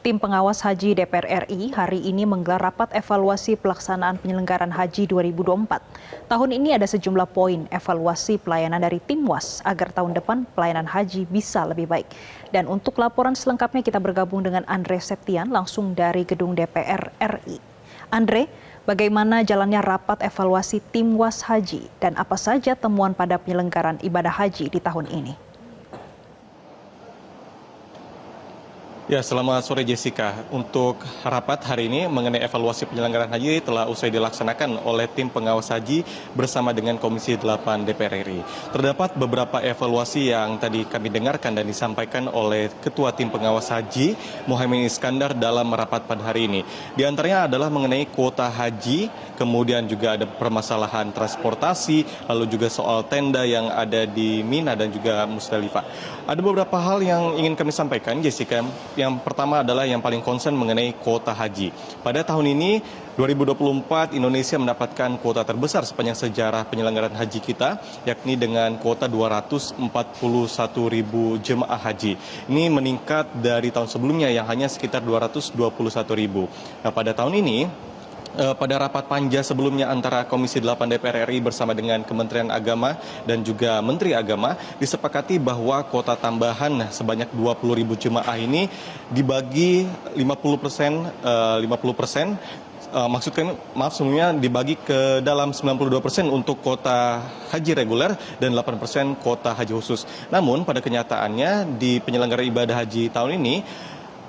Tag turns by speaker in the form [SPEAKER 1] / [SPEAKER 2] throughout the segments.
[SPEAKER 1] Tim pengawas haji DPR RI hari ini menggelar rapat evaluasi pelaksanaan penyelenggaraan haji 2024. Tahun ini ada sejumlah poin evaluasi pelayanan dari tim WAS agar tahun depan pelayanan haji bisa lebih baik. Dan untuk laporan selengkapnya kita bergabung dengan Andre Septian langsung dari gedung DPR RI. Andre, bagaimana jalannya rapat evaluasi tim WAS haji dan apa saja temuan pada penyelenggaraan ibadah haji di tahun ini?
[SPEAKER 2] Ya, selamat sore Jessica. Untuk rapat hari ini mengenai evaluasi penyelenggaraan haji telah usai dilaksanakan oleh tim pengawas haji bersama dengan Komisi 8 DPR RI. Terdapat beberapa evaluasi yang tadi kami dengarkan dan disampaikan oleh Ketua Tim Pengawas Haji Muhaimin Iskandar dalam rapat pada hari ini. Di antaranya adalah mengenai kuota haji, kemudian juga ada permasalahan transportasi, lalu juga soal tenda yang ada di Mina dan juga Musdalifah. Ada beberapa hal yang ingin kami sampaikan, Jessica. Yang pertama adalah yang paling concern mengenai kuota haji. Pada tahun ini, 2024, Indonesia mendapatkan kuota terbesar sepanjang sejarah penyelenggaraan haji kita, yakni dengan kuota 241.000 jemaah haji. Ini meningkat dari tahun sebelumnya yang hanya sekitar 221.000. Nah, pada tahun ini, pada rapat panja sebelumnya antara Komisi 8 DPR RI bersama dengan Kementerian Agama dan juga Menteri Agama disepakati bahwa kuota tambahan sebanyak 20.000 jemaah ini dibagi 50%, sebelumnya dibagi ke dalam 92% untuk kuota haji reguler dan 8% kuota haji khusus. Namun pada kenyataannya di penyelenggara ibadah haji tahun ini,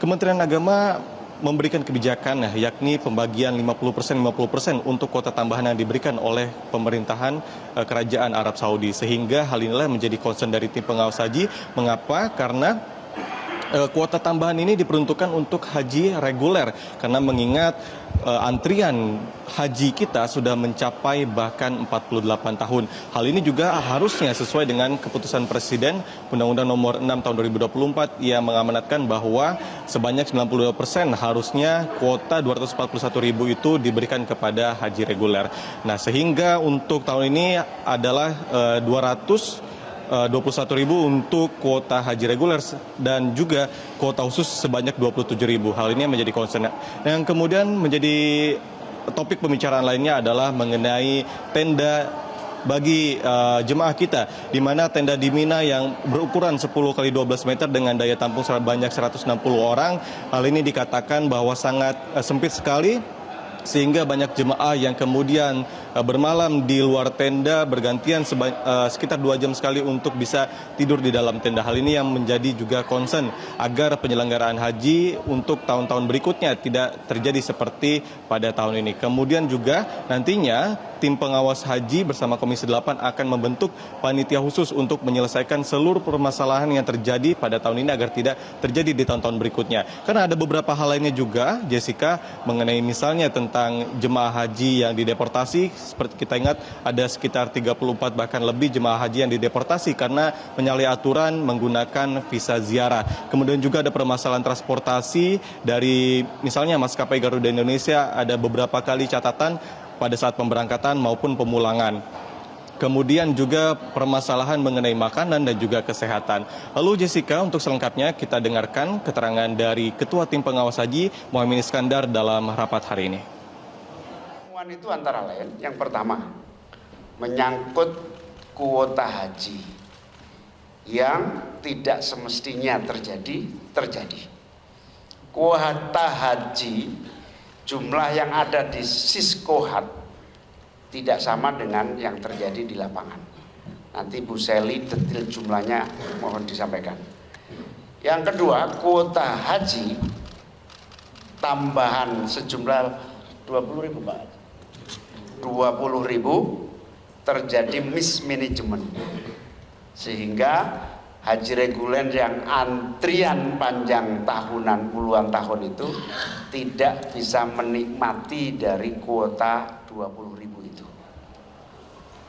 [SPEAKER 2] Kementerian Agama memberikan kebijakan yakni pembagian 50% untuk kuota tambahan yang diberikan oleh pemerintahan kerajaan Arab Saudi, sehingga hal inilah menjadi concern dari tim pengawas haji. Mengapa? Karena kuota tambahan ini diperuntukkan untuk haji reguler karena mengingat antrian haji kita sudah mencapai bahkan 48 tahun. Hal ini juga harusnya sesuai dengan keputusan Presiden Undang-Undang Nomor 6 Tahun 2024 yang mengamanatkan bahwa sebanyak 92% harusnya kuota 241.000 itu diberikan kepada haji reguler. Nah, sehingga untuk tahun ini adalah 21.000 untuk kuota haji reguler dan juga kuota khusus sebanyak 27.000. Hal ini menjadi concern. Yang kemudian menjadi topik pembicaraan lainnya adalah mengenai tenda bagi jemaah kita, di mana tenda di Mina yang berukuran 10 kali 12 meter dengan daya tampung sebanyak 160 orang. Hal ini dikatakan bahwa sangat sempit sekali, sehingga banyak jemaah yang kemudian bermalam di luar tenda bergantian sekitar 2 jam sekali untuk bisa tidur di dalam tenda. Hal ini yang menjadi juga concern agar penyelenggaraan haji untuk tahun-tahun berikutnya tidak terjadi seperti pada tahun ini. Kemudian juga nantinya tim pengawas haji bersama Komisi 8 akan membentuk panitia khusus untuk menyelesaikan seluruh permasalahan yang terjadi pada tahun ini agar tidak terjadi di tahun-tahun berikutnya. Karena ada beberapa hal lainnya juga, Jessica, mengenai misalnya tentang jemaah haji yang dideportasi. Seperti kita ingat ada sekitar 34 bahkan lebih jemaah haji yang dideportasi karena menyalahi aturan menggunakan visa ziarah. Kemudian juga ada permasalahan transportasi dari misalnya maskapai Garuda Indonesia, ada beberapa kali catatan pada saat pemberangkatan maupun pemulangan. Kemudian juga permasalahan mengenai makanan dan juga kesehatan. Lalu Jessica, untuk selengkapnya kita dengarkan keterangan dari Ketua Tim Pengawas Haji Muhaimin Iskandar dalam rapat hari ini.
[SPEAKER 3] Temuan itu antara lain, yang pertama menyangkut kuota haji yang tidak semestinya terjadi. Kuota haji jumlah yang ada di Siskohat tidak sama dengan yang terjadi di lapangan. Nanti Bu Seli detail jumlahnya mohon disampaikan. Yang kedua, kuota haji tambahan sejumlah 20.000 Pak. 20.000 terjadi mismanagement, sehingga haji reguler yang antrian panjang tahunan puluhan tahun itu tidak bisa menikmati dari kuota 20.000 itu,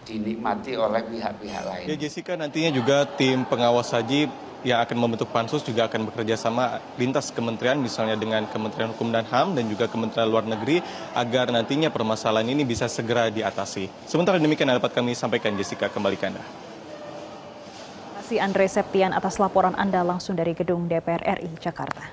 [SPEAKER 3] dinikmati oleh pihak-pihak lain.
[SPEAKER 2] Ya Jessica, nantinya juga tim pengawas haji yang akan membentuk pansus juga akan bekerja sama lintas kementerian, misalnya dengan Kementerian Hukum dan HAM dan juga Kementerian Luar Negeri, agar nantinya permasalahan ini bisa segera diatasi. Sementara demikian yang dapat kami sampaikan, Jessica, kembali ke Anda.
[SPEAKER 1] Terima kasih Andre Septian atas laporan Anda langsung dari gedung DPR RI Jakarta.